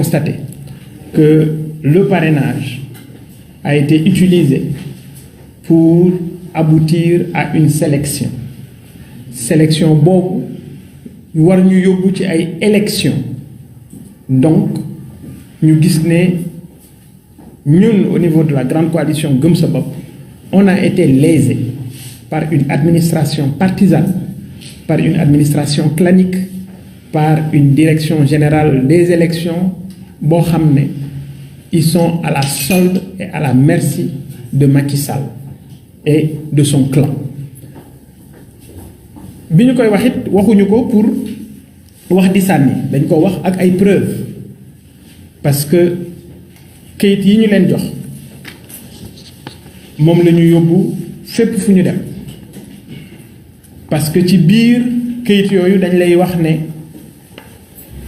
constaté que le parrainage a été utilisé pour aboutir à une sélection boobu war ñu yóbbu ci ay élection donc ñu gis ne ñun au niveau de la grande coalition Gëm Sa Bopp on a été lésés par une administration partisane, par une administration clanique, par une direction générale des élections boo xam ne ils sont à la solde et à la merci de Macky Sall et de son clan. bi ñu koy wax it waxuñu ko pour wax di sànni dañ ko wax ak ay preuves parce que kayit yi ñu leen jox moom la ñu yóbbu fépp fu ñu dem parce que ci biir kayit yooyu dañ lay wax ne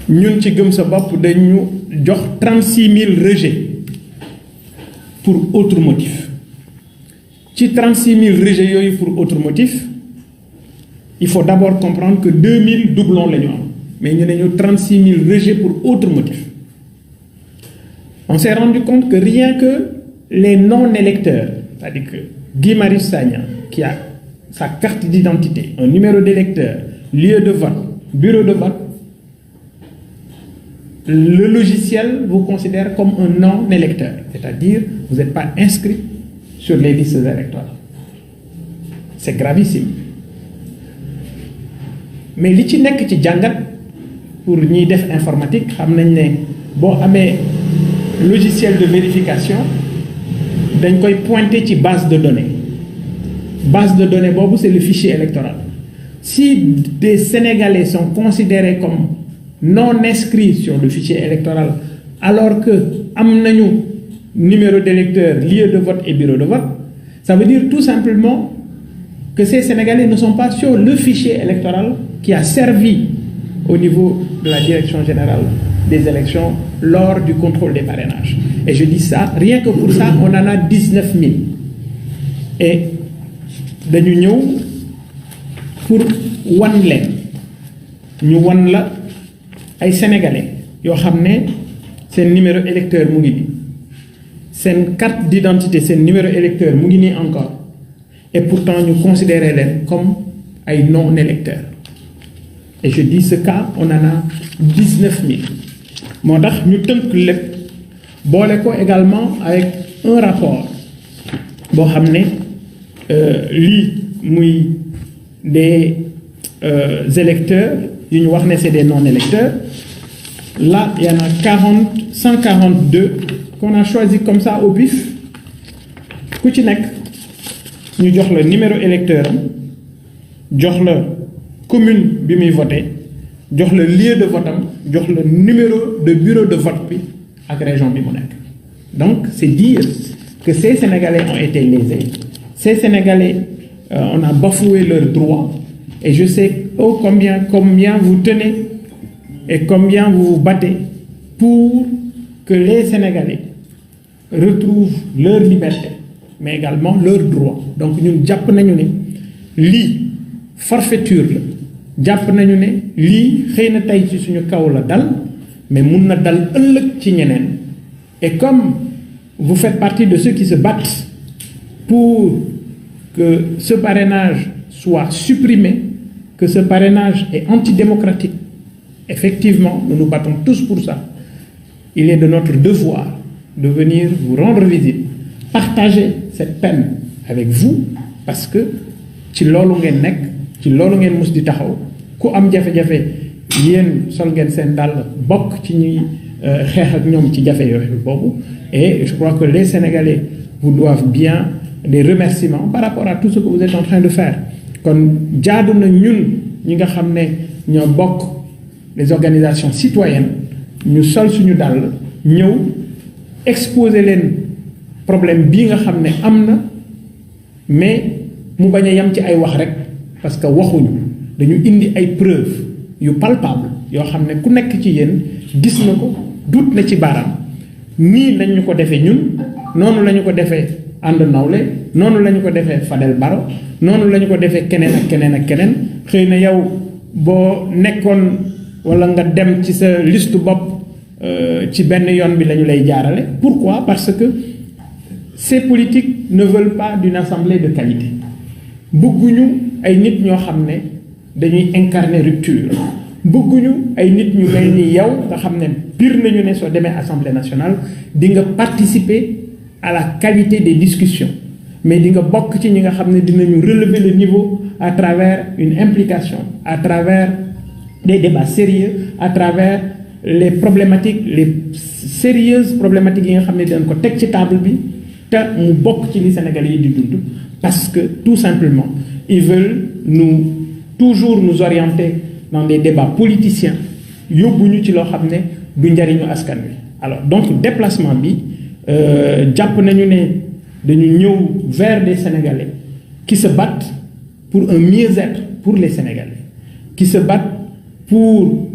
ñun ci Gëm Sa Bopp dañu jox 36 000 rejets pour autre motif ci 36 000 rejets yooyu pour autre motif il faut d'abord comprendre que 2000 doublons la ñu am mais ñu ne ñu 36 000 rejets pour autre motif. On s'est rendu compte que rien que les non-électeurs, c'est-à-dire que Guy Marius Sagna, qui a sa carte d'identité, un numéro d'électeur, lieu de vote, bureau de vote, le logiciel vous considère comme un non-électeur, c'est-à-dire vous n'êtes pas inscrit sur les listes électorales. C'est gravissime. Mais li ci nekk ci jàngat pour ñiy def informatique xam nañ ne boo amee logiciel de vérification dañ koy pointer ci base de données boobu c'est le fichier électoral. Si des Sénégalais sont considérés comme non inscrits sur le fichier électoral alors que am nañu numéro d'électeur, lieu de vote et bureau de vote, ça veut dire tout simplement que ces Sénégalais ne sont pas sur le fichier électoral qui a servi au niveau de la Direction générale des élections lors du contrôle des parrainages. Et je dis ça, rien que pour ça, on en a 19 000. Et dañu ñëw pour wan leen ñu wan la ay sénégalais yoo xam ne seen numéro électeur mu ngi nii seen carte d'identité seen numéro électeur mu ngi nii encore et pourtant ñu considérer leen comme ay non électeurs. Et je dis ce cas on en a 19 000 moo tax ñu tënk lépp boole ko également avec un rapport boo xam ne lii muy des électeurs yu ñu wax ne c'est des non électeurs là il y en a 142 qu'on a choisi comme ça au pif ku ci nekk ñu jox la numéro électeur am jox la commune bi muy voté jox la lieu de vote am jox la numéro de bureau de vote bi ak région bi mu nekk. Donc c'est dire que ces Sénégalais ont été lésés, ces Sénégalais on a bafoué leurs droits et je sais combien vous tenez et combien vous vous battez pour que les Sénégalais retrouvent leur liberté mais également leurs droits. Donc ñun jàpp nañu ne lii forfaiture la jàpp nañu ne lii xëy na tey ci suñu kaw la dal mais mun na dal ëllëg ci ñeneen. Et comme vous faites partie de ceux qui se battent pour que ce parrainage soit supprimé, que ce parrainage est antidémocratique, effectivement, nous nous battons tous pour ça. Il est de notre devoir de venir vous rendre visite, partager cette peine avec vous, parce que ci loolu ngeen nekk ci loolu ngeen mus di taxaw ku am jafe-jafe yéen sol ngeen seen dàll bokk ci ñuy xeex ak ñoom ci jafe yooyu boobu. Et je crois que les Sénégalais vous doivent bien des remerciements par rapport à tout ce que vous êtes en train de faire. Kon jaadu na ñun ñi nga xam ne ñoo bokk les organisations citoyennes ñu sol suñu dàll ñëw exposer leen problème bii nga xam ne am na mais mu bañ a yem ci ay wax rek parce que waxuñu dañu indi ay preuves yu palpable yoo xam ne ku nekk ci yéen gis na ko dut na ci baaraam nii lañ ñu ko defee ñun noonu la ñu ko defee ànd nawle noonu la ñu ko defee Fadel Baro noonu la ñu ko defee keneen ak keneen ak keneen xëy na yow boo nekkoon wala nga dem ci sa liste bopp ci benn yoon bi la ñu lay jaarale. Pourquoi? Parce que ces politiques ne veulent pas d'une assemblée de qualité. Bëgguñu ay nit ñoo xam ne dañuy incarner rupture. Bëgguñu ay nit ñu mel ni yow nga xam ne biir nañu ne soo demee Assemblée nationale di nga participer à la qualité des discussions, mais di nga bokk ci ñi nga xam ne dinañu relever le niveau à travers une implication, à travers des débats sérieux, à travers les problématiques, les sérieuses problématiques yi nga xam ne dinañ ko teg ci table bi te mu bokk ci li Sénégalais yi di dund, parce que tout simplement ils veulent toujours nous orienter dans des débats politiciens yóbbuñu ci loo xam ne du njariñu askan wi. Alors donc déplacement bi jàpp nañu ne dañu ñëw vers des Sénégalais qui se battent pour un mieux-être pour les Sénégalais, qui se battent pour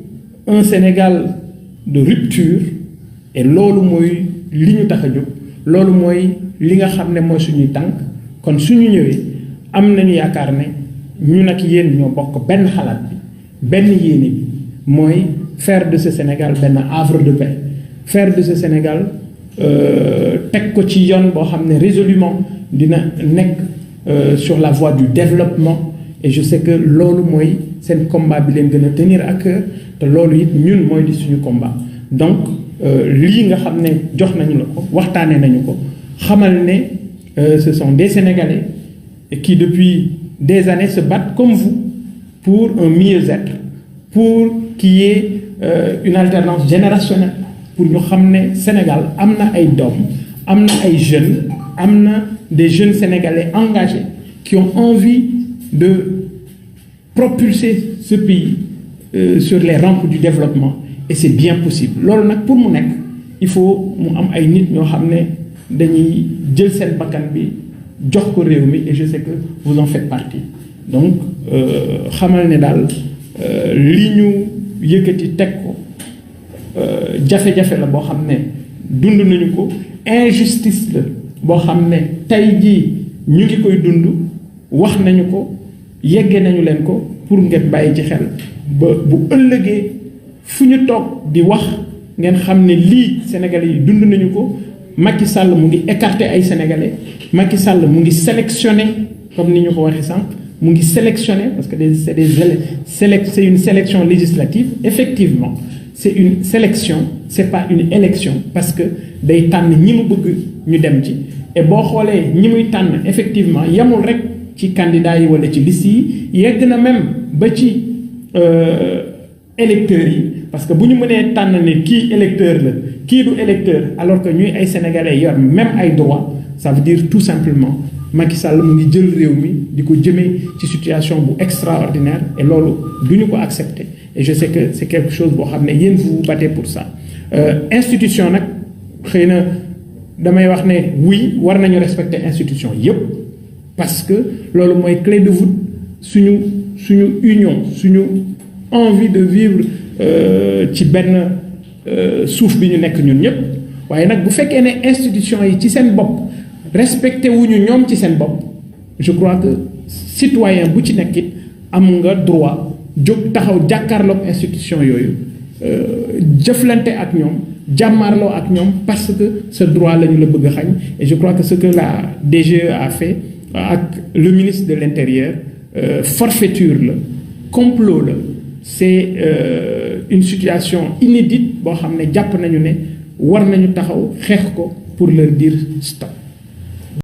un Sénégal de rupture, et loolu mooy li ñu tax a jóg, loolu mooy li nga xam ne mooy suñuy tànk. Kon suñu ñëwee am nañu yaakaar ne ñu nag yéen ñoo bokk benn xalaat bi, benn yéene bi, mooy faire de ce Sénégal benn havre de paix, faire de ce Sénégal teg ko ci yoon boo xam ne résolument dina nekk sur la voie du développement. Et je sais que loolu mooy seen combat bi leen gën a tenir à cœur, te loolu it ñun mooy di suñu combat. Donc lii nga xam ne jox nañu la ko, waxtaanee nañu ko, xamal ne ce sont des Sénégalais qui depuis des années se battent comme vous pour un mieux-être, pour qu'il y ait une alternance générationnelle, pour ñu xam ne Sénégal am na ay doom, am na ay jeunes, am na des jeunes Sénégalais engagés qui ont envie de propulser ce pays sur les rampes du développement, et c'est bien possible. Loolu nag pour mu nekk il faut mu am ay nit ñoo xam ne dañuy jël seen bakkan bi jox ko réew mi, et je sais que vous en faites partie. Donc xamal ne daal li ñu yëkkati teg ko jafe-jafe la boo xam ne dund nañu ko, injustice la boo xam ne tey jii ñu ngi koy dund, wax nañu ko, yeggee nañu leen ko, pour ngeen bàyyi ci xel ba bu ëllëgee fu ñu toog di wax ngeen xam ne lii Sénégalais yi dund nañu ko. Macky Sall mu ngi écarté ay Sénégalais, Macky Sall mu ngi sélectionné comme ni ñu ko waxee sànq, mu ngi sélectionné parce que c'est une sélection législative. Effectivement c'est une sélection, c'est pas une élection, parce que day tànn ñi mu bëgg ñu dem ci. Et boo xoolee ñi muy tànn effectivement yamul rek ci candidats yi wala ci liste yi, yegg na même ba ci électeurs yi, parce que bu ñu mënee tànn ne kii électeur la kii du électeur alors que ñuy ay Sénégalais yor même ay droits, ça veut dire tout simplement Macky Sall mu ngi jël réew mi di ko jëmee ci situation bu extraordinaire, et loolu du ñu ko accepter. Et je sais que c'est quelque chose boo xam ne yéen vous vous battez pour ça. Institution nag xëy na damay wax ne oui war nañu respecter institution yépp, parce que loolu mooy clé de voûte suñu union, suñu envie de vivre ci benn suuf bi ñu nekk ñun ñëpp. waaye nag bu fekkee ne institution yi ci seen bopp respecté wuñu ñoom ci seen bopp, je crois que citoyen bu ci nekk it am nga droit jóg taxaw jàkkaarloog institution yooyu, jëflante ak ñoom, jàmmaarloo ak ñoom, parce que ce droit la ñu la bëgg a xañ. Et je crois que ce que la DGE a fait ak le ministre de l'Intérieur, forfaiture la, complot la, c'est une situation inédite boo xam ne jàpp nañu ne war nañu taxaw xeex ko pour leur dire stop.